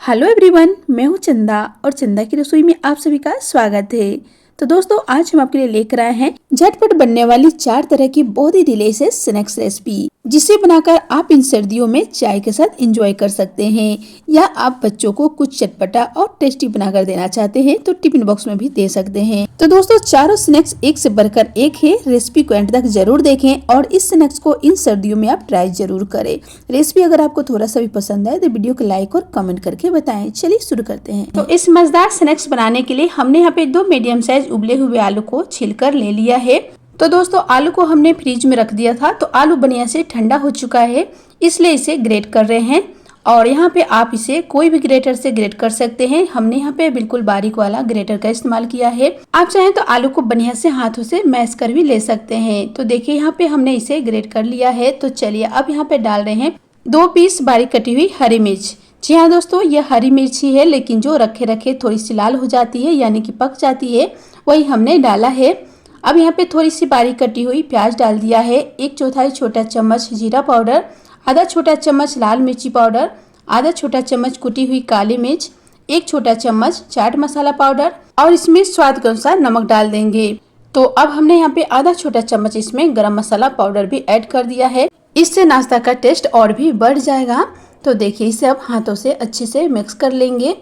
Hello everyone, मैं हूं चंदा और चंदा की रसोई में आप सभी का स्वागत है। तो दोस्तों, आज हम आपके लिए लेकर आए हैं झटपट बनने वाली 4 तरह की बहुत ही डिलीशियस स्नैक्स रेसिपी, जिसे बनाकर आप इन सर्दियों में चाय के साथ एंजॉय कर सकते हैं। या आप बच्चों को कुछ चटपटा और टेस्टी बनाकर देना चाहते हैं तो टिफिन बॉक्स में भी दे सकते हैं। तो दोस्तों, चारों स्नैक्स एक से बढ़कर एक है। रेसिपी को एंड तक जरूर देखें और इस स्नैक्स को इन सर्दियों में आप ट्राई जरूर करें। रेसिपी अगर आपको थोड़ा सा भी पसंद आए तो वीडियो को लाइक और कमेंट करके बताएं। चलिए शुरू करते हैं। तो इस मजेदार स्नैक्स बनाने के लिए हमने यहाँ पे 2 मीडियम साइज उबले हुए आलू को छिलकर ले लिया है। तो दोस्तों, आलू को हमने फ्रिज में रख दिया था, तो आलू बढ़िया से ठंडा हो चुका है, इसलिए इसे ग्रेट कर रहे हैं। और यहाँ पे आप इसे कोई भी ग्रेटर से ग्रेट कर सकते हैं। हमने यहाँ पे बिल्कुल बारीक वाला ग्रेटर का इस्तेमाल किया है। आप चाहें तो आलू को बढ़िया से हाथों से मैश कर भी ले सकते हैं। तो देखिए, यहाँ पे हमने इसे ग्रेट कर लिया है। तो चलिए अब यहाँ पे डाल रहे हैं 2 पीस बारीक कटी हुई हरी मिर्च। जी हाँ दोस्तों, ये हरी मिर्च ही है, लेकिन जो रखे रखे थोड़ी सी लाल हो जाती है, यानी कि पक जाती है, वही हमने डाला है। अब यहाँ पे थोड़ी सी बारीक कटी हुई प्याज डाल दिया है। 1/4 छोटा चम्मच जीरा पाउडर, आधा छोटा चम्मच लाल मिर्ची पाउडर, आधा छोटा चम्मच कुटी हुई काली मिर्च, 1 छोटा चम्मच चाट मसाला पाउडर और इसमें स्वाद के अनुसार नमक डाल देंगे। तो अब हमने यहाँ पे आधा छोटा चम्मच इसमें गरम मसाला पाउडर भी ऐड कर दिया है। इससे नाश्ता का टेस्ट और भी बढ़ जाएगा। तो देखिए, इसे अब हाथों से अच्छे से मिक्स कर लेंगे।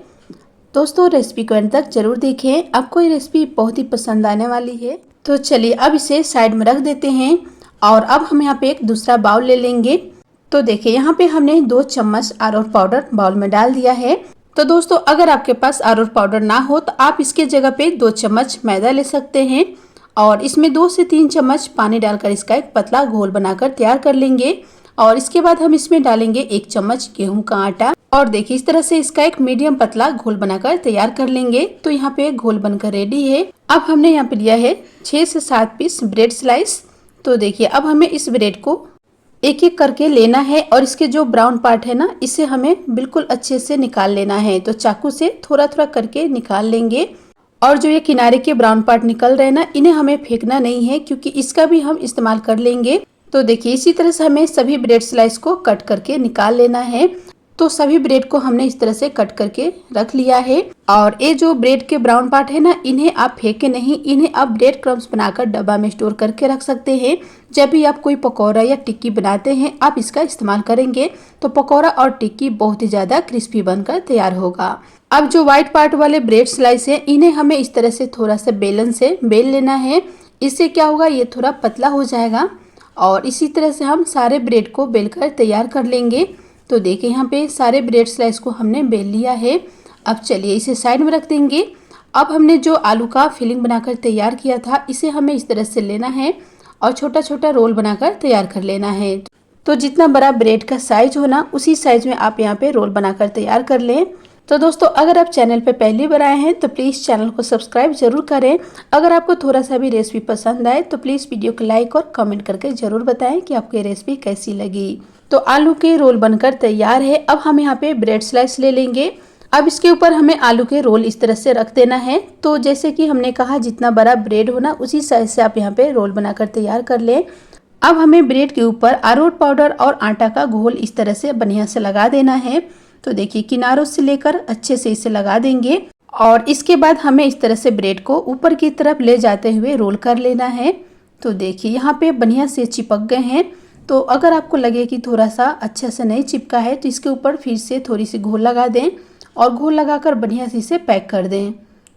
दोस्तों, रेसिपी को अंत तक जरूर देखें, आपको ये रेसिपी बहुत ही पसंद आने वाली है। तो चलिए अब इसे साइड में रख देते हैं और अब हम यहाँ पे एक दूसरा बाउल ले लेंगे। तो देखिए, यहाँ पे हमने 2 चम्मच अरारोट पाउडर बाउल में डाल दिया है। तो दोस्तों, अगर आपके पास अरारोट पाउडर ना हो तो आप इसके जगह पे 2 चम्मच मैदा ले सकते हैं और इसमें 2 से 3 चम्मच पानी डालकर इसका एक पतला घोल बनाकर तैयार कर लेंगे। और इसके बाद हम इसमें डालेंगे 1 चम्मच गेहूं का आटा और देखिए, इस तरह से इसका एक मीडियम पतला घोल बनाकर तैयार कर लेंगे। तो यहाँ पे घोल बनकर रेडी है। अब हमने यहाँ पे लिया है 6 से 7 पीस ब्रेड स्लाइस। तो देखिए, अब हमें इस ब्रेड को एक एक करके लेना है और इसके जो ब्राउन पार्ट है ना, इसे हमें बिल्कुल अच्छे से निकाल लेना है। तो चाकू से थोड़ा थोड़ा करके निकाल लेंगे और जो ये किनारे के ब्राउन पार्ट निकल रहे हैं ना, इन्हें हमें फेंकना नहीं है, क्योंकि इसका भी हम इस्तेमाल कर लेंगे। तो देखिए, इसी तरह से हमें सभी ब्रेड स्लाइस को कट करके निकाल लेना है। तो सभी ब्रेड को हमने इस तरह से कट करके रख लिया है और ये जो ब्रेड के ब्राउन पार्ट है ना, इन्हें आप फेंके नहीं, इन्हें आप ब्रेड क्रम्स बनाकर डब्बा में स्टोर करके रख सकते हैं। जब भी आप कोई पकौड़ा या टिक्की बनाते हैं, आप इसका इस्तेमाल करेंगे तो पकौड़ा और टिक्की बहुत ही ज्यादा क्रिस्पी बनकर तैयार होगा। अब जो व्हाइट पार्ट वाले ब्रेड स्लाइस है, इन्हें हमें इस तरह से थोड़ा सा बेलन से बेल लेना है। इससे क्या होगा, ये थोड़ा पतला हो जाएगा और इसी तरह से हम सारे ब्रेड को बेलकर तैयार कर लेंगे। तो देखिए, यहाँ पे सारे ब्रेड स्लाइस को हमने बेल लिया है। अब चलिए इसे साइड में रख देंगे। अब हमने जो आलू का फिलिंग बनाकर तैयार किया था, इसे हमें इस तरह से लेना है और छोटा छोटा रोल बनाकर तैयार कर लेना है। तो जितना बड़ा ब्रेड का साइज हो ना, उसी साइज में आप यहाँ पे रोल बनाकर तैयार कर लें। तो दोस्तों, अगर आप चैनल पे पहली बार आए हैं तो प्लीज़ चैनल को सब्सक्राइब जरूर करें। अगर आपको थोड़ा सा भी रेसिपी पसंद आए तो प्लीज़ वीडियो को लाइक और कमेंट करके जरूर बताएं कि आपको ये रेसिपी कैसी लगी। तो आलू के रोल बनकर तैयार है। अब हम यहाँ पे ब्रेड स्लाइस ले लेंगे। अब इसके ऊपर हमें आलू के रोल इस तरह से रख देना है। तो जैसे कि हमने कहा, जितना बड़ा ब्रेड हो ना, उसी साइज से आप यहाँ पे रोल बनाकर तैयार कर लें। अब हमें ब्रेड के ऊपर अरारोट पाउडर और आटा का घोल इस तरह से बढ़िया से लगा देना है। तो देखिए, किनारों से लेकर अच्छे से इसे लगा देंगे और इसके बाद हमें इस तरह से ब्रेड को ऊपर की तरफ ले जाते हुए रोल कर लेना है। तो देखिए, यहाँ पे बढ़िया से चिपक गए हैं। तो अगर आपको लगे कि थोड़ा सा अच्छा से नहीं चिपका है, तो इसके ऊपर फिर से थोड़ी सी घोल लगा दें और घोल लगाकर बढ़िया से इसे पैक कर दें।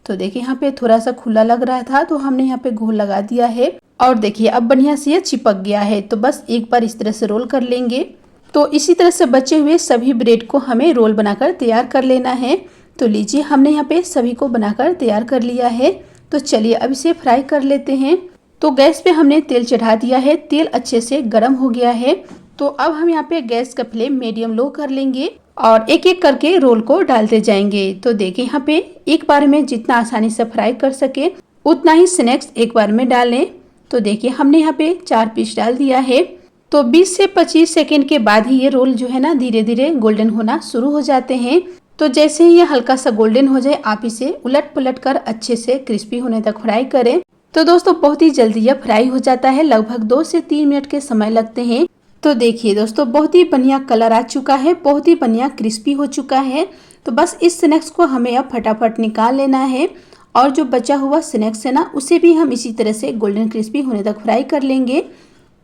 तो देखिए, यहाँ पे थोड़ा सा खुला लग रहा था, तो हमने यहाँ पे घोल लगा दिया है और देखिए अब बढ़िया से ये चिपक गया है। तो बस एक बार इस तरह से रोल कर लेंगे। तो इसी तरह से बचे हुए सभी ब्रेड को हमें रोल बनाकर तैयार कर लेना है। तो लीजिए, हमने यहाँ पे सभी को बनाकर तैयार कर लिया है। तो चलिए अब इसे फ्राई कर लेते हैं। तो गैस पे हमने तेल चढ़ा दिया है। तेल अच्छे से गर्म हो गया है। तो अब हम यहाँ पे गैस का फ्लेम मीडियम लो कर लेंगे और एक एक करके रोल को डालते जाएंगे। तो देखिए, यहाँ पे एक बार में जितना आसानी से फ्राई कर सके उतना ही स्नैक्स एक बार में डालें। तो देखिए, हमने यहाँ पे 4 पीस डाल दिया है। तो 20 से 25 सेकेंड के बाद ही ये रोल जो है ना, धीरे धीरे गोल्डन होना शुरू हो जाते हैं। तो जैसे ही ये हल्का सा गोल्डन हो जाए, आप इसे उलट पुलट कर अच्छे से क्रिस्पी होने तक फ्राई करें। तो दोस्तों, बहुत ही जल्दी यह फ्राई हो जाता है, लगभग 2 से 3 मिनट के समय लगते हैं। तो देखिए दोस्तों, बहुत ही बढ़िया कलर आ चुका है, बहुत ही बढ़िया क्रिस्पी हो चुका है। तो बस इस स्नैक्स को हमें अब फटाफट निकाल लेना है और जो बचा हुआ स्नैक्स है ना उसे भी हम इसी तरह से गोल्डन क्रिस्पी होने तक फ्राई कर लेंगे।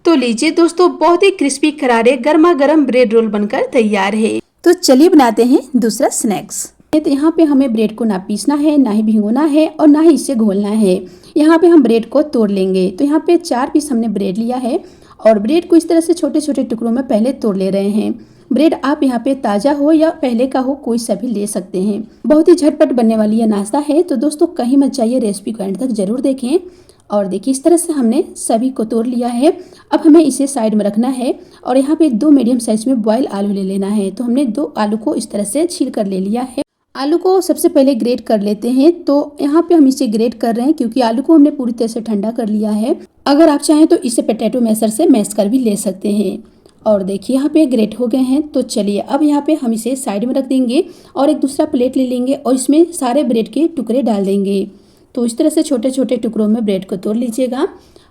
तो लीजिए दोस्तों, बहुत ही क्रिस्पी करारे गर्मा गर्म ब्रेड रोल बनकर तैयार है। तो चलिए बनाते हैं दूसरा स्नैक्स। तो यहाँ पे हमें ब्रेड को ना पीसना है, ना ही भिगोना है और ना ही इसे घोलना है। यहाँ पे हम ब्रेड को तोड़ लेंगे। तो यहाँ पे 4 पीस हमने ब्रेड लिया है और ब्रेड को इस तरह से छोटे छोटे टुकड़ों में पहले तोड़ ले रहे हैं। ब्रेड आप यहाँ पे ताज़ा हो या पहले का हो, कोई सा भी ले सकते हैं। बहुत ही झटपट बनने वाली यह नाश्ता है। तो दोस्तों कहीं मत जाइए, रेसिपी को एंड तक जरूर देखें। और देखिए इस तरह से हमने सभी को तोड़ लिया है। अब हमें इसे साइड में रखना है और यहाँ पे 2 मीडियम साइज में बॉयल आलू ले लेना है। तो हमने 2 आलू को इस तरह से छील कर ले लिया है। आलू को सबसे पहले ग्रेट कर लेते हैं। तो यहाँ पे हम इसे ग्रेट कर रहे हैं क्योंकि आलू को हमने पूरी तरह से ठंडा कर लिया है। अगर आप चाहें तो इसे पोटैटो मैशर से मैश कर भी ले सकते हैं। और देखिए यहाँ पे ग्रेट हो गए हैं। तो चलिए अब यहाँ पे हम इसे साइड में रख देंगे और एक दूसरा प्लेट ले लेंगे और इसमें सारे ब्रेड के टुकड़े डाल देंगे। तो इस तरह से छोटे छोटे टुकड़ों में ब्रेड को तोड़ लीजिएगा।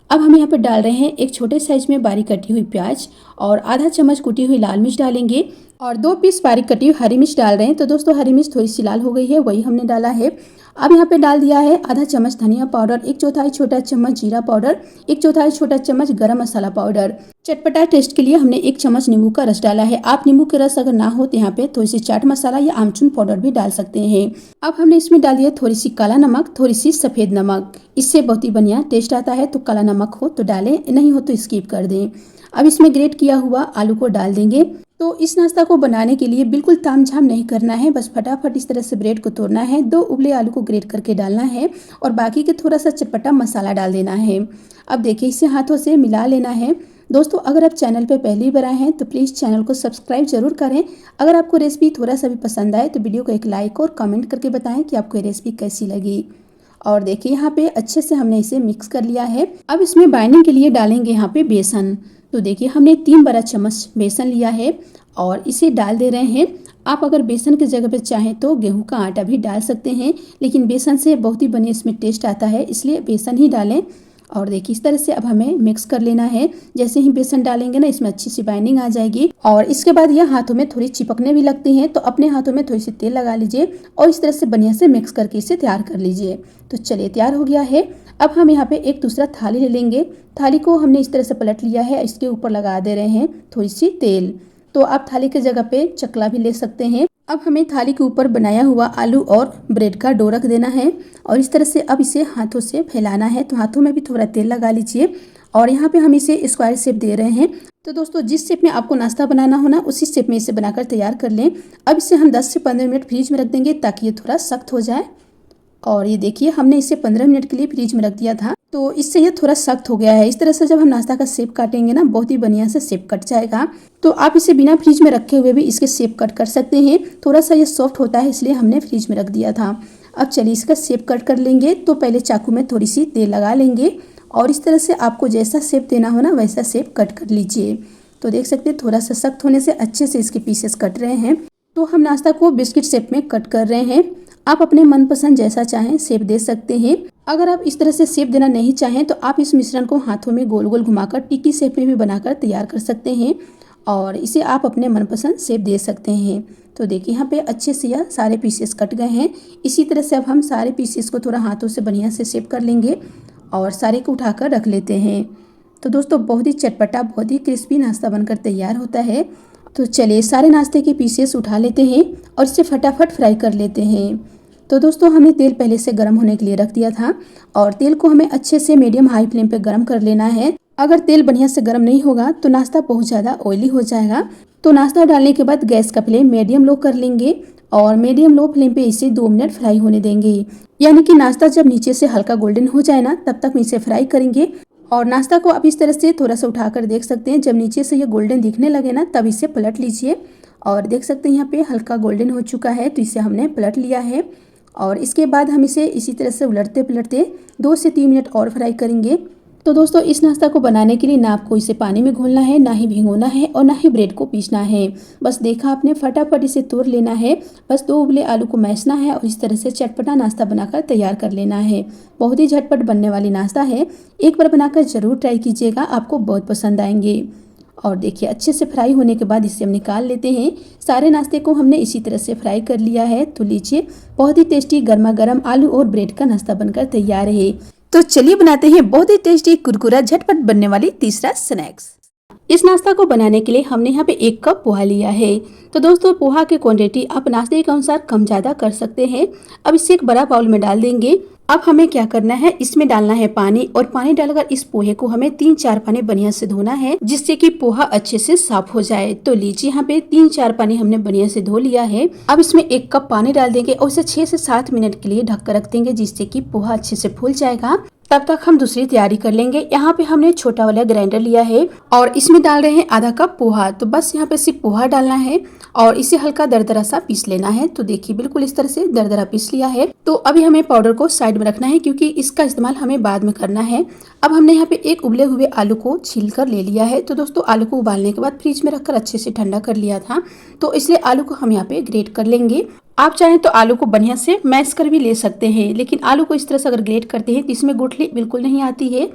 अब हम यहाँ पे डाल रहे हैं एक छोटे साइज में बारीक कटी हुई प्याज और आधा चम्मच कुटी हुई लाल मिर्च डालेंगे और 2 पीस बारीक कटी हुई हरी मिर्च डाल रहे हैं। तो दोस्तों हरी मिर्च थोड़ी सी लाल हो गई है, वही हमने डाला है। अब यहाँ पे डाल दिया है आधा चम्मच धनिया पाउडर, 1/4 छोटा चम्मच जीरा पाउडर, 1/4 छोटा चम्मच गरम मसाला पाउडर। चटपटा टेस्ट के लिए हमने 1 चम्मच नींबू का रस डाला है। आप नींबू के रस अगर ना हो तो यहाँ पे थोड़ी सी चाट मसाला या आमचूर पाउडर भी डाल सकते हैं। अब हमने इसमें डाल दिया थोड़ी सी काला नमक, थोड़ी सी सफेद नमक। इससे बहुत ही बढ़िया टेस्ट आता है। तो काला नमक हो तो डालें, नहीं हो तो स्किप कर दें। अब इसमें ग्रेट किया हुआ आलू को डाल देंगे। तो इस नाश्ता को बनाने के लिए बिल्कुल तामझाम नहीं करना है, बस फटाफट इस तरह से ब्रेड को तोड़ना है, 2 उबले आलू को ग्रेट करके डालना है और बाकी के थोड़ा सा चटपटा मसाला डाल देना है। अब देखिए इसे हाथों से मिला लेना है। दोस्तों अगर आप चैनल पे पहली बार आए हैं तो प्लीज़ चैनल को सब्सक्राइब जरूर करें। अगर आपको रेसिपी थोड़ा सा भी पसंद आए तो वीडियो को एक लाइक और कमेंट करके बताएं कि आपको ये रेसिपी कैसी लगी। और देखिए यहाँ पे अच्छे से हमने इसे मिक्स कर लिया है। अब इसमें बाइंडिंग के लिए डालेंगे यहाँ पे बेसन। तो देखिए हमने 3 बड़ा चम्मच बेसन लिया है और इसे डाल दे रहे हैं। आप अगर बेसन की जगह पे चाहें तो गेहूं का आटा भी डाल सकते हैं, लेकिन बेसन से बहुत ही बढ़िया इसमें टेस्ट आता है, इसलिए बेसन ही डालें। और देखिए इस तरह से अब हमें मिक्स कर लेना है। जैसे ही बेसन डालेंगे ना इसमें अच्छी सी बाइंडिंग आ जाएगी और इसके बाद यह हाथों में थोड़ी चिपकने भी लगती हैं। तो अपने हाथों में थोड़ी सी तेल लगा लीजिए और इस तरह से बढ़िया से मिक्स करके इसे तैयार कर लीजिए। तो चलिए तैयार हो गया है। अब हम यहाँ पे एक दूसरा थाली ले लेंगे। थाली को हमने इस तरह से पलट लिया है, इसके ऊपर लगा दे रहे हैं थोड़ी सी तेल। तो आप थाली की जगह पे चकला भी ले सकते हैं। अब हमें थाली के ऊपर बनाया हुआ आलू और ब्रेड का डो रख देना है और इस तरह से अब इसे हाथों से फैलाना है। तो हाथों में भी थोड़ा तेल लगा लीजिए और यहाँ पे हम इसे स्क्वायर शेप दे रहे हैं। तो दोस्तों जिस शेप में आपको नाश्ता बनाना हो ना उसी शेप में इसे बनाकर तैयार कर लें। अब इसे हम 10 से 15 मिनट फ्रीज में रख देंगे ताकि ये थोड़ा सख्त हो जाए। और ये देखिए हमने इसे 15 मिनट के लिए फ्रीज में रख दिया था, तो इससे ये थोड़ा सख्त हो गया है। इस तरह से जब हम नाश्ता का शेप काटेंगे ना बहुत ही बढ़िया से शेप कट जाएगा। तो आप इसे बिना फ्रीज में रखे हुए भी इसके शेप कट कर सकते हैं। थोड़ा सा ये सॉफ्ट होता है इसलिए हमने फ्रीज में रख दिया था। अब चलिए इसका शेप कट कर लेंगे। तो पहले चाकू में थोड़ी सी तेल लगा लेंगे और इस तरह से आपको जैसा शेप देना हो ना वैसा शेप कट कर लीजिए। तो देख सकते हैं थोड़ा सा सख्त होने से अच्छे से इसके पीसेस कट रहे हैं। तो हम नाश्ता को बिस्किट शेप में कट कर रहे हैं। आप अपने मनपसंद जैसा चाहें शेप दे सकते हैं। अगर आप इस तरह से शेप देना नहीं चाहें तो आप इस मिश्रण को हाथों में गोल गोल घुमाकर टिक्की शेप में भी बनाकर तैयार कर सकते हैं और इसे आप अपने मनपसंद शेप दे सकते हैं। तो देखिए यहाँ पे अच्छे से यह सारे पीसेस कट गए हैं। इसी तरह से अब हम सारे पीसेस को थोड़ा हाथों से बढ़िया से शेप कर लेंगे और सारे को उठाकर रख लेते हैं। तो दोस्तों बहुत ही चटपटा, बहुत ही क्रिस्पी नाश्ता बनकर तैयार होता है। तो चलिए सारे नाश्ते के पीसेस उठा लेते हैं और इसे फटाफट फ्राई कर लेते हैं। तो दोस्तों हमने तेल पहले से गर्म होने के लिए रख दिया था और तेल को हमें अच्छे से मीडियम हाई फ्लेम पे गर्म कर लेना है। अगर तेल बढ़िया से गर्म नहीं होगा तो नाश्ता बहुत ज़्यादा ऑयली हो जाएगा। तो नाश्ता डालने के बाद गैस का फ्लेम मीडियम लो कर लेंगे और मीडियम लो फ्लेम पे इसे 2 मिनट फ्राई होने देंगे। यानी कि नाश्ता जब नीचे से हल्का गोल्डन हो जाए ना तब तक इसे फ्राई करेंगे। और नाश्ता को आप इस तरह से थोड़ा सा उठाकर देख सकते हैं। जब नीचे से ये गोल्डन दिखने लगे ना तब इसे पलट लीजिए और देख सकते हैं यहाँ पे हल्का गोल्डन हो चुका है। तो इसे हमने पलट लिया है और इसके बाद हम इसे इसी तरह से उलटते पलटते 2 से 3 मिनट और फ्राई करेंगे। तो दोस्तों इस नाश्ता को बनाने के लिए ना आपको इसे पानी में घोलना है, ना ही भिगोना है और ना ही ब्रेड को पीसना है। बस देखा आपने, फटाफट इसे तोड़ लेना है। बस 2 उबले आलू को मैशना है और इस तरह से चटपटा नाश्ता बनाकर तैयार कर लेना है। बहुत ही झटपट बनने वाली नाश्ता है। एक बार बनाकर जरूर ट्राई कीजिएगा, आपको बहुत पसंद आएंगे। और देखिए अच्छे से फ्राई होने के बाद इसे हम निकाल लेते हैं। सारे नाश्ते को हमने इसी तरह से फ्राई कर लिया है। तो लीजिए बहुत ही टेस्टी गर्मा गर्म आलू और ब्रेड का नाश्ता बनकर तैयार है। तो चलिए बनाते हैं बहुत ही टेस्टी कुरकुरा झटपट बनने वाली तीसरा स्नैक्स। इस नाश्ता को बनाने के लिए हमने यहाँ पे 1 कप पोहा लिया है। तो दोस्तों पोहा की क्वांटिटी आप नाश्ते के अनुसार कम ज्यादा कर सकते हैं। अब इसे एक बड़ा बाउल में डाल देंगे। अब हमें क्या करना है, इसमें डालना है पानी और पानी डालकर इस पोहे को हमें 3-4 पानी बढ़िया से धोना है, जिससे कि पोहा अच्छे से साफ हो जाए। तो लीजिए यहाँ पे 3-4 पानी हमने बढ़िया से धो लिया है। अब इसमें 1 कप पानी डाल देंगे और इसे 6 से 7 मिनट के लिए ढक कर रख देंगे, जिससे कि पोहा अच्छे से फूल जाएगा। तब तक हम दूसरी तैयारी कर लेंगे। यहाँ पे हमने छोटा वाला ग्राइंडर लिया है और इसमें डाल रहे हैं आधा कप पोहा। तो बस यहाँ पे सिर्फ पोहा डालना है और इसे हल्का दरदरा सा पीस लेना है। तो देखिए बिल्कुल इस तरह से दरदरा पीस लिया है। तो अभी हमें पाउडर को साइड में रखना है, क्योंकि इसका इस्तेमाल हमें बाद में करना है। अब हमने यहाँ पे एक उबले हुए आलू को छील कर ले लिया है। तो दोस्तों आलू को उबालने के बाद फ्रिज में रखकर अच्छे से ठंडा कर लिया था, तो इसलिए आलू को हम यहाँ पे ग्रेट कर लेंगे। आप चाहें तो आलू को बढ़िया से मैश कर भी ले सकते हैं, लेकिन आलू को इस तरह से अगर ग्रेट करते हैं तो इसमें गुठली बिल्कुल नहीं आती है।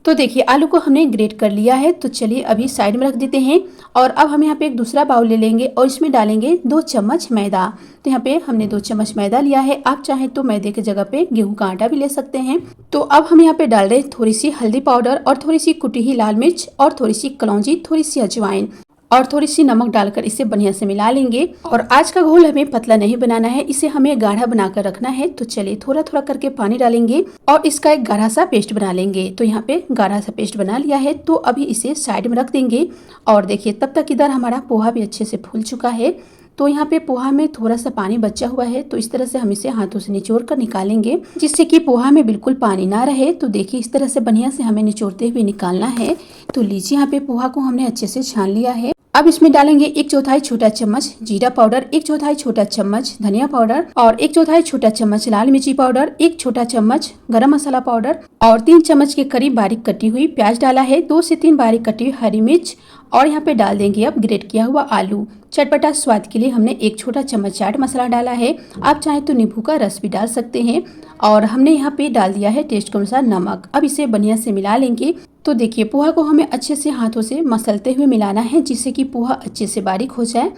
तो देखिए आलू को हमने ग्रेट कर लिया है। तो चलिए अभी साइड में रख देते हैं और अब हम यहाँ पे एक दूसरा बाउल ले लेंगे और इसमें डालेंगे 2 चम्मच मैदा। तो यहाँ पे हमने 2 चम्मच मैदा लिया है। आप चाहें तो मैदे की जगह पे गेहूं का आटा भी ले सकते हैं। तो अब हम यहाँ पे डाल रहे हैं थोड़ी सी हल्दी पाउडर और थोड़ी सी कुटी हुई लाल मिर्च और थोड़ी सी कलौंजी, थोड़ी सी अजवाइन और थोड़ी सी नमक डालकर इसे बढ़िया से मिला लेंगे। और आज का घोल हमें पतला नहीं बनाना है, इसे हमें गाढ़ा बनाकर रखना है। तो चलिए थोड़ा थोड़ा करके पानी डालेंगे और इसका एक गाढ़ा सा पेस्ट बना लेंगे। तो यहाँ पे गाढ़ा सा पेस्ट बना लिया है। तो अभी इसे साइड में रख देंगे और देखिए तब तक इधर हमारा पोहा भी अच्छे से फूल चुका है। तो यहाँ पे पोहा में थोड़ा सा पानी बचा हुआ है, तो इस तरह से हम इसे हाथों से निचोड़ कर निकालेंगे, जिससे कि पोहा में बिल्कुल पानी ना रहे। तो देखिए इस तरह से बढ़िया से हमें निचोड़ते हुए निकालना है। तो लीजिए यहाँ पे पोहा को हमने अच्छे से छान लिया है। अब इसमें डालेंगे 1/4 छोटा चम्मच जीरा पाउडर, 1/4 छोटा चम्मच धनिया पाउडर और 1/4 छोटा चम्मच लाल मिर्ची पाउडर, 1 छोटा चम्मच गरम मसाला पाउडर और 3 चम्मच के करीब बारीक कटी हुई प्याज डाला है, 2 से 3 बारीक कटी हुई हरी मिर्च और यहाँ पे डाल देंगे अब ग्रेट किया हुआ आलू। चटपटा स्वाद के लिए हमने 1 छोटा चम्मच चाट मसाला डाला है। आप चाहें तो नींबू का रस भी डाल सकते हैं और हमने यहाँ पे डाल दिया है टेस्ट के अनुसार नमक। अब इसे बढ़िया से मिला लेंगे। तो देखिए पोहा को हमें अच्छे से हाथों से मसलते हुए मिलाना है, जिससे कि पोहा अच्छे से बारीक हो जाए।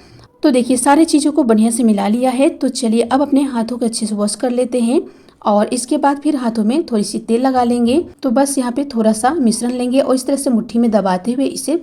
तो देखिए सारी चीज़ों को बढ़िया से मिला लिया है। तो चलिए अब अपने हाथों को अच्छे से वॉश कर लेते हैं और इसके बाद फिर हाथों में थोड़ी सी तेल लगा लेंगे। तो बस यहाँ पे थोड़ा सा मिश्रण लेंगे और इस तरह से मुट्ठी में दबाते हुए इसे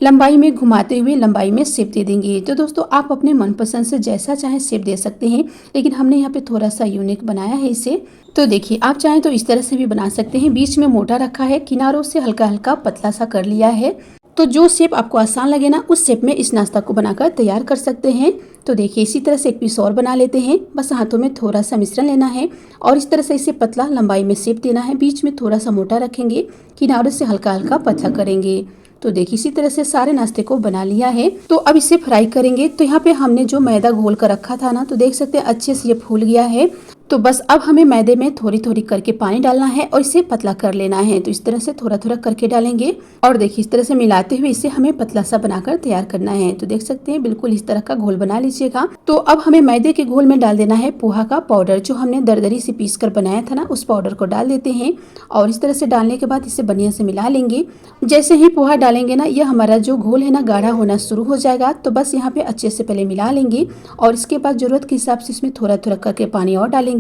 लंबाई में घुमाते हुए लंबाई में शेप दे देंगे। तो दोस्तों आप अपने मनपसंद से जैसा चाहे शेप दे सकते हैं, लेकिन हमने यहाँ पे थोड़ा सा यूनिक बनाया है इसे। तो देखिए आप चाहें तो इस तरह से भी बना सकते हैं। बीच में मोटा रखा है, किनारों से हल्का हल्का पतला सा कर लिया है। तो जो शेप आपको आसान लगे ना, उस शेप में इस नाश्ता को बनाकर तैयार कर सकते हैं। तो देखिए इसी तरह से एक पीस और बना लेते हैं। बस हाथों में थोड़ा सा मिश्रण लेना है और इस तरह से इसे पतला लंबाई में शेप देना है। बीच में थोड़ा सा मोटा रखेंगे, किनारों से हल्का हल्का पतला करेंगे। तो देखिए इसी तरह से सारे नाश्ते को बना लिया है। तो अब इसे फ्राई करेंगे। तो यहाँ पे हमने जो मैदा घोल कर रखा था ना, तो देख सकते हैं अच्छे से ये फूल गया है। तो बस अब हमें मैदे में थोड़ी थोड़ी करके पानी डालना है और इसे पतला कर लेना है। तो इस तरह से थोड़ा थोड़ा करके डालेंगे और देखिए इस तरह से मिलाते हुए इसे हमें पतला सा बनाकर तैयार करना है। तो देख सकते हैं बिल्कुल इस तरह का घोल बना लीजिएगा। तो अब हमें मैदे के घोल में डाल देना है पोहा का पाउडर, जो हमने दरदरी से पीस कर बनाया था ना, उस पाउडर को डाल देते हैं और इस तरह से डालने के बाद इसे बढ़िया से मिला लेंगे। जैसे ही पोहा डालेंगे ना, यह हमारा जो घोल है ना गाढ़ा होना शुरू हो जाएगा। तो बस यहाँ पे अच्छे से पहले मिला लेंगे और इसके बाद जरूरत के हिसाब से इसमें थोड़ा थोड़ा करके पानी और डालेंगे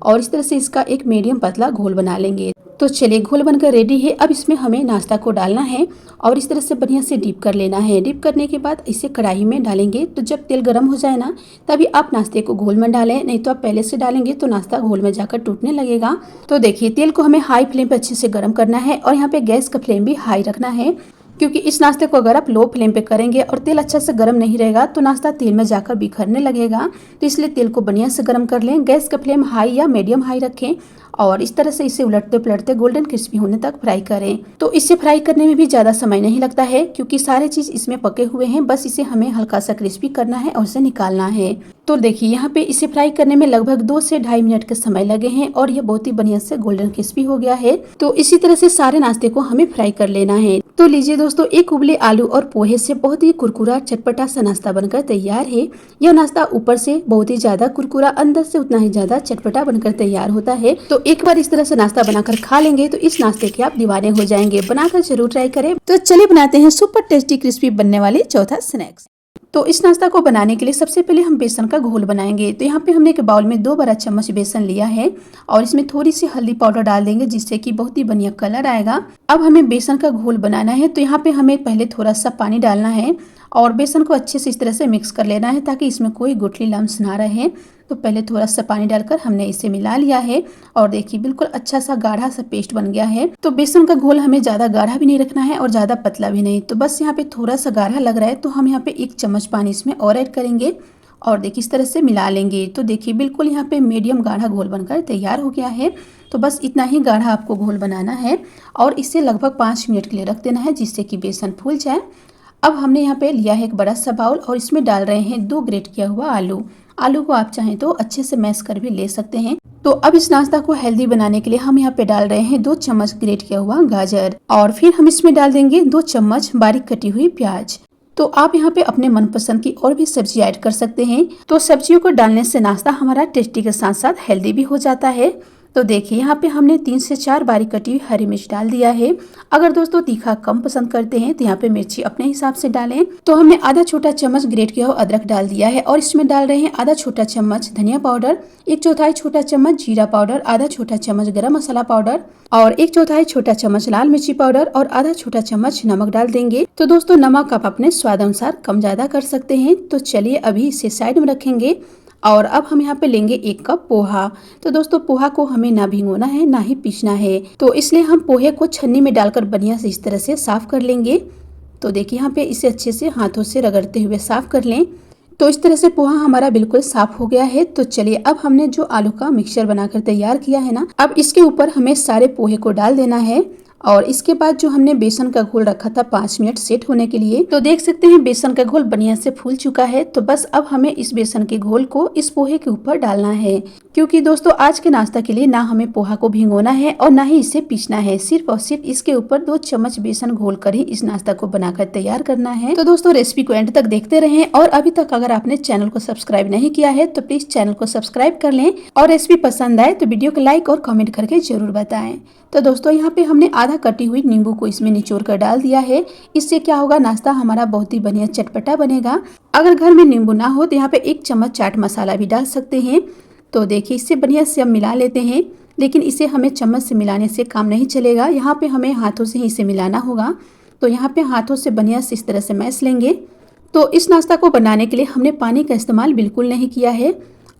और इस तरह से इसका एक मीडियम पतला घोल बना लेंगे। तो चलिए घोल बनकर रेडी है। अब इसमें हमें नाश्ता को डालना है और इस तरह से बढ़िया से डीप कर लेना है। डीप करने के बाद इसे कढ़ाई में डालेंगे। तो जब तेल गर्म हो जाए ना, तभी आप नाश्ते को घोल में डालें, नहीं तो आप पहले से डालेंगे तो नाश्ता घोल में जाकर टूटने लगेगा। तो देखिए तेल को हमें हाई फ्लेम पे अच्छे से गर्म करना है और यहाँ पे गैस का फ्लेम भी हाई रखना है, क्योंकि इस नाश्ते को अगर आप लो फ्लेम पे करेंगे और तेल अच्छा से गर्म नहीं रहेगा तो नाश्ता तेल में जाकर बिखरने लगेगा। तो इसलिए तेल को बढ़िया से गर्म कर लें। गैस का फ्लेम हाई या मीडियम हाई रखें और इस तरह से इसे उलटते पलटते गोल्डन क्रिस्पी होने तक फ्राई करें। तो इसे फ्राई करने में भी ज्यादा समय नहीं लगता है, क्योंकि सारे चीज इसमें पके हुए हैं। बस इसे हमें हल्का सा क्रिस्पी करना है और इसे निकालना है। तो देखिए यहाँ पे इसे फ्राई करने में लगभग 2 से 2.5 मिनट के समय लगे हैं और ये बहुत ही बढ़िया से गोल्डन क्रिस्पी हो गया है। तो इसी तरह से सारे नाश्ते को हमें फ्राई कर लेना है। तो लीजिए दोस्तों, दोस्तों एक उबले आलू और पोहे से बहुत ही कुरकुरा चटपटा सा नाश्ता बनकर तैयार है। यह नाश्ता ऊपर से बहुत ही ज्यादा कुरकुरा, अंदर से उतना ही ज्यादा चटपटा बनकर तैयार होता है। तो एक बार इस तरह से नाश्ता बनाकर खा लेंगे तो इस नाश्ते के आप दीवाने हो जाएंगे। बनाकर जरूर ट्राई करें। तो चलिए बनाते हैं सुपर टेस्टी क्रिस्पी बनने वाली चौथा स्नैक्स। तो इस नाश्ता को बनाने के लिए सबसे पहले हम बेसन का घोल बनाएंगे। तो यहाँ पे हमने एक बाउल में 2 बड़ा चम्मच बेसन लिया है और इसमें थोड़ी सी हल्दी पाउडर डाल देंगे जिससे कि बहुत ही बढ़िया कलर आएगा। अब हमें बेसन का घोल बनाना है। तो यहाँ पे हमें पहले थोड़ा सा पानी डालना है और बेसन को अच्छे से इस तरह से मिक्स कर लेना है ताकि इसमें कोई गुठली लम्स ना रहे। तो पहले थोड़ा सा पानी डालकर हमने इसे मिला लिया है और देखिए बिल्कुल अच्छा सा गाढ़ा सा पेस्ट बन गया है। तो बेसन का घोल हमें ज्यादा गाढ़ा भी नहीं रखना है और ज्यादा पतला भी नहीं। तो बस यहाँ पे थोड़ा सा गाढ़ा लग रहा है तो हम यहाँ पे 1 चम्मच पानी इसमें और ऐड करेंगे और देखिए इस तरह से मिला लेंगे। तो देखिए बिल्कुल यहाँ पे मीडियम गाढ़ा घोल बनकर तैयार हो गया है। तो बस इतना ही गाढ़ा आपको घोल बनाना है और इसे लगभग 5 मिनट के लिए रख देना है जिससे कि बेसन फूल जाए। अब हमने यहाँ पे लिया है एक बड़ा सा बाउल और इसमें डाल रहे हैं 2 ग्रेट किया हुआ आलू। आलू को आप चाहें तो अच्छे से मैश कर भी ले सकते हैं। तो अब इस नाश्ता को हेल्दी बनाने के लिए हम यहाँ पे डाल रहे हैं 2 चम्मच ग्रेट किया हुआ गाजर और फिर हम इसमें डाल देंगे 2 चम्मच बारीक कटी हुई प्याज। तो आप यहाँ पे अपने मनपसंद की और भी सब्जी ऐड कर सकते हैं। तो सब्जियों को डालने से नाश्ता हमारा टेस्टी के साथ साथ हेल्दी भी हो जाता है। तो देखिए यहाँ पे हमने 3 से 4 बारीक कटी हुई हरी मिर्च डाल दिया है। अगर दोस्तों तीखा कम पसंद करते हैं तो यहाँ पे मिर्ची अपने हिसाब से डालें। तो हमने आधा छोटा चम्मच ग्रेट किया हुआ अदरक डाल दिया है और इसमें डाल रहे हैं आधा छोटा चम्मच धनिया पाउडर, 1/4 छोटा चम्मच जीरा पाउडर, आधा छोटा चम्मच गरम मसाला पाउडर और 1/4 छोटा चम्मच लाल मिर्ची पाउडर और आधा छोटा चम्मच नमक डाल देंगे। तो दोस्तों नमक आप अपने स्वाद अनुसार कम ज्यादा कर सकते हैं। तो चलिए अभी इसे साइड में रखेंगे और अब हम यहाँ पे लेंगे 1 कप पोहा। तो दोस्तों पोहा को हमें ना भिगोना है ना ही पीसना है। तो इसलिए हम पोहे को छन्नी में डालकर बढ़िया से इस तरह से साफ कर लेंगे। तो देखिए यहाँ पे इसे अच्छे से हाथों से रगड़ते हुए साफ कर लें। तो इस तरह से पोहा हमारा बिल्कुल साफ हो गया है। तो चलिए अब हमने जो आलू का मिक्सचर बनाकर तैयार किया है ना, अब इसके ऊपर हमें सारे पोहे को डाल देना है और इसके बाद जो हमने बेसन का घोल रखा था 5 मिनट सेट होने के लिए, तो देख सकते हैं बेसन का घोल बढ़िया से फूल चुका है। तो बस अब हमें इस बेसन के घोल को इस पोहे के ऊपर डालना है क्योंकि दोस्तों आज के नाश्ता के लिए ना हमें पोहा को भिगोना है और ना ही इसे पीसना है। सिर्फ और सिर्फ इसके ऊपर 2 चम्मच बेसन घोल कर ही इस नाश्ता को बनाकर तैयार करना है। तो दोस्तों रेसिपी को एंड तक देखते रहें और अभी तक अगर आपने चैनल को सब्सक्राइब नहीं किया है तो प्लीज चैनल को सब्सक्राइब कर लें और रेसिपी पसंद आए तो वीडियो को लाइक और कमेंट करके जरूर बताएं। तो दोस्तों यहाँ पे हमने आधा कटी हुई नींबू को इसमें निचोड़ कर डाल दिया है। इससे क्या होगा, नाश्ता हमारा बहुत ही बढ़िया चटपटा बनेगा। अगर घर में नींबू ना हो तो यहाँ पे 1 चम्मच चाट मसाला भी डाल सकते हैं। तो देखिए इससे बढ़िया से हम मिला लेते हैं, लेकिन इसे हमें चम्मच से मिलाने से काम नहीं चलेगा। यहाँ पे हमें हाथों से ही इसे मिलाना होगा। तो यहाँ पे हाथों से बढ़िया से इस तरह से मैश लेंगे। तो इस नाश्ता को बनाने के लिए हमने पानी का इस्तेमाल बिल्कुल नहीं किया है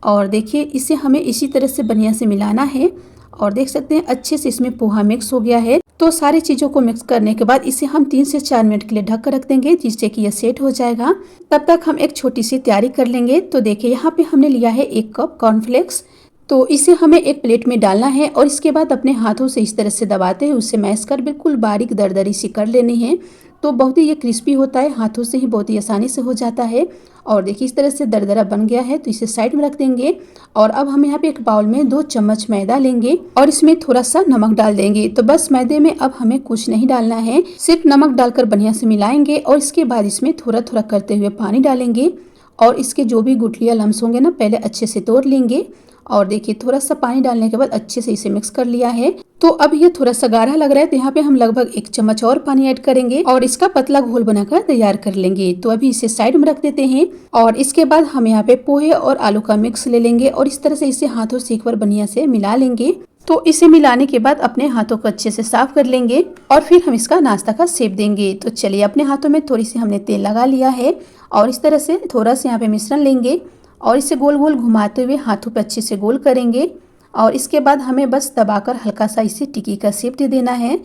और देखिए इसे हमें इसी तरह से बढ़िया से मिलाना है और देख सकते हैं अच्छे से इसमें पोहा मिक्स हो गया है। तो सारी चीजों को मिक्स करने के बाद इसे हम 3 से 4 मिनट के लिए ढक कर रख देंगे जिससे कि यह सेट हो जाएगा। तब तक हम एक छोटी सी तैयारी कर लेंगे। तो देखिए यहाँ पे हमने लिया है 1 कप कॉर्नफ्लेक्स। तो इसे हमें एक प्लेट में डालना है और इसके बाद अपने हाथों से इस तरह से दबाते हुए उसे मैश कर बिल्कुल बारीक दरदरी सी कर लेनी है। तो बहुत ही ये क्रिस्पी होता है, हाथों से ही बहुत ही आसानी से हो जाता है। और देखिए इस तरह से दरदरा बन गया है तो इसे साइड में रख देंगे और अब हम यहाँ पे एक बाउल में 2 चम्मच मैदा लेंगे और इसमें थोड़ा सा नमक डाल देंगे। तो बस मैदे में अब हमें कुछ नहीं डालना है, सिर्फ नमक डालकर बढ़िया से मिलाएंगे और इसके बाद इसमें थोड़ा थोड़ा करते हुए पानी डालेंगे और इसके जो भी गुठलियां लम्स होंगे ना पहले अच्छे से तोड़ लेंगे। और देखिए थोड़ा सा पानी डालने के बाद अच्छे से इसे मिक्स कर लिया है। तो अब ये थोड़ा सा गाढ़ा लग रहा है तो यहाँ पे हम लगभग 1 चम्मच और पानी ऐड करेंगे और इसका पतला घोल बनाकर तैयार कर लेंगे। तो अभी इसे साइड में रख देते हैं और इसके बाद हम यहाँ पे पोहे और आलू का मिक्स ले लेंगे और इस तरह से इसे हाथों से एक बार बढ़िया से मिला लेंगे। तो इसे मिलाने के बाद अपने हाथों को अच्छे से साफ कर लेंगे और फिर हम इसका नाश्ता का शेप देंगे। तो चलिए अपने हाथों में थोड़ी सी हमने तेल लगा लिया है और इस तरह से थोड़ा सा यहाँ पे मिश्रण लेंगे और इसे गोल गोल घुमाते हुए हाथों पे अच्छे से गोल करेंगे और इसके बाद हमें बस दबाकर हल्का सा इसे टिक्की का शेप दे देना है।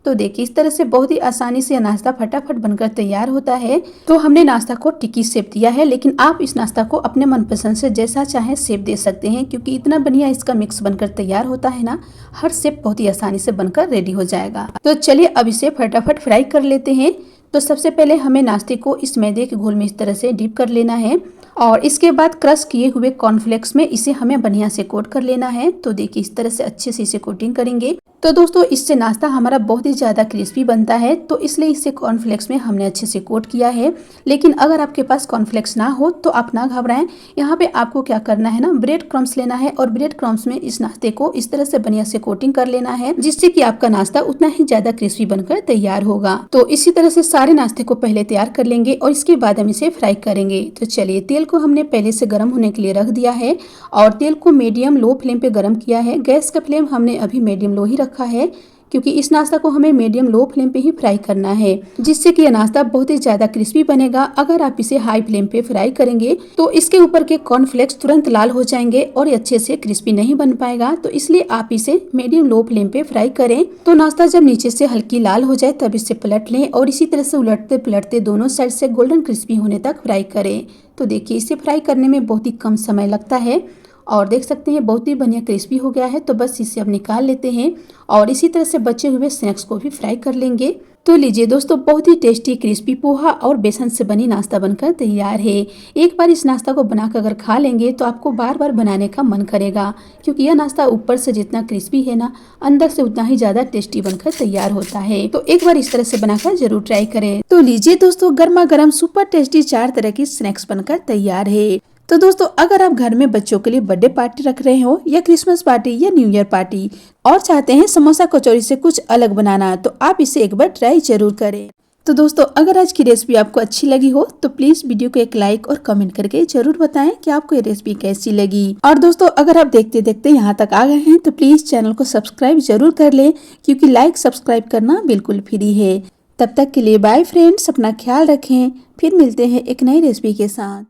तो देखिए इस तरह से बहुत ही आसानी से नाश्ता फटाफट बनकर तैयार होता है। तो हमने नाश्ता को टिक्की शेप दिया है, लेकिन आप इस नाश्ता को अपने मनपसंद से जैसा चाहे शेप दे सकते हैं क्योंकि इतना बढ़िया इसका मिक्स बनकर तैयार होता है ना, हर शेप बहुत ही आसानी से बनकर रेडी हो जाएगा। तो चलिए अब इसे फटाफट फ्राई कर लेते हैं। तो सबसे पहले हमें नाश्ते को इस मैदे के घोल में इस तरह से डिप कर लेना है और इसके बाद क्रश किए हुए कॉर्नफ्लेक्स में इसे हमें बढ़िया से कोट कर लेना है। तो देखिए इस तरह से अच्छे से इसे कोटिंग करेंगे। तो दोस्तों इससे नाश्ता हमारा बहुत ही ज़्यादा क्रिस्पी बनता है, तो इसलिए इसे कॉर्नफ्लेक्स में हमने अच्छे से कोट किया है। लेकिन अगर आपके पास कॉर्नफ्लेक्स ना हो तो आप ना घबराएं। यहाँ पे आपको क्या करना है ना, ब्रेड क्रम्स लेना है और ब्रेड क्रम्स में इस नाश्ते को इस तरह से बढ़िया से कोटिंग कर लेना है, जिससे कि आपका नाश्ता उतना ही ज्यादा क्रिस्पी बनकर तैयार होगा। तो इसी तरह से सारे नाश्ते को पहले तैयार कर लेंगे और इसके बाद हम इसे फ्राई करेंगे। तो चलिए, तेल को हमने पहले से गर्म होने के लिए रख दिया है और तेल को मीडियम लो फ्लेम पे गर्म किया है। गैस का फ्लेम हमने अभी मीडियम लो ही रखा है, क्योंकि इस नाश्ता को हमें मीडियम लो फ्लेम पे ही फ्राई करना है, जिससे कि यह नाश्ता बहुत ही ज्यादा क्रिस्पी बनेगा। अगर आप इसे हाई फ्लेम पे फ्राई करेंगे तो इसके ऊपर के कॉर्नफ्लेक्स तुरंत लाल हो जाएंगे और अच्छे से क्रिस्पी नहीं बन पाएगा। तो इसलिए आप इसे मीडियम लो फ्लेम पे फ्राई करें। तो नाश्ता जब नीचे से हल्की लाल हो जाए तब इसे पलट लें और इसी तरह से उलटते पलटते दोनों साइड से गोल्डन क्रिस्पी होने तक फ्राई करें। तो देखिए, इसे फ्राई करने में बहुत ही कम समय लगता है और देख सकते हैं बहुत ही बढ़िया क्रिस्पी हो गया है। तो बस इसे अब निकाल लेते हैं और इसी तरह से बचे हुए स्नैक्स को भी फ्राई कर लेंगे। तो लीजिए दोस्तों, बहुत ही टेस्टी क्रिस्पी पोहा और बेसन से बनी नाश्ता बनकर तैयार है। एक बार इस नाश्ता को बनाकर अगर खा लेंगे तो आपको बार बार बनाने का मन करेगा, क्योंकि यह नाश्ता ऊपर से जितना क्रिस्पी है ना, अंदर से उतना ही ज्यादा टेस्टी बनकर तैयार होता है। तो एक बार इस तरह से बनाकर जरूर ट्राई करें। तो लीजिए दोस्तों, गर्मा गर्म सुपर टेस्टी 4 तरह की स्नैक्स बनकर तैयार है। तो दोस्तों, अगर आप घर में बच्चों के लिए बर्थडे पार्टी रख रहे हो या क्रिसमस पार्टी या न्यू ईयर पार्टी और चाहते हैं समोसा कचौरी से कुछ अलग बनाना, तो आप इसे एक बार ट्राई जरूर करें। तो दोस्तों, अगर आज की रेसिपी आपको अच्छी लगी हो तो प्लीज वीडियो को एक लाइक और कमेंट करके जरूर बताएं कि आपको ये रेसिपी कैसी लगी। और दोस्तों, अगर आप देखते देखते यहाँ तक आ गए हैं तो प्लीज चैनल को सब्सक्राइब जरूर कर लें, क्योंकि लाइक सब्सक्राइब करना बिल्कुल फ्री है। तब तक के लिए बाय फ्रेंड्स, अपना ख्याल रखें। फिर मिलते हैं एक नई रेसिपी के साथ।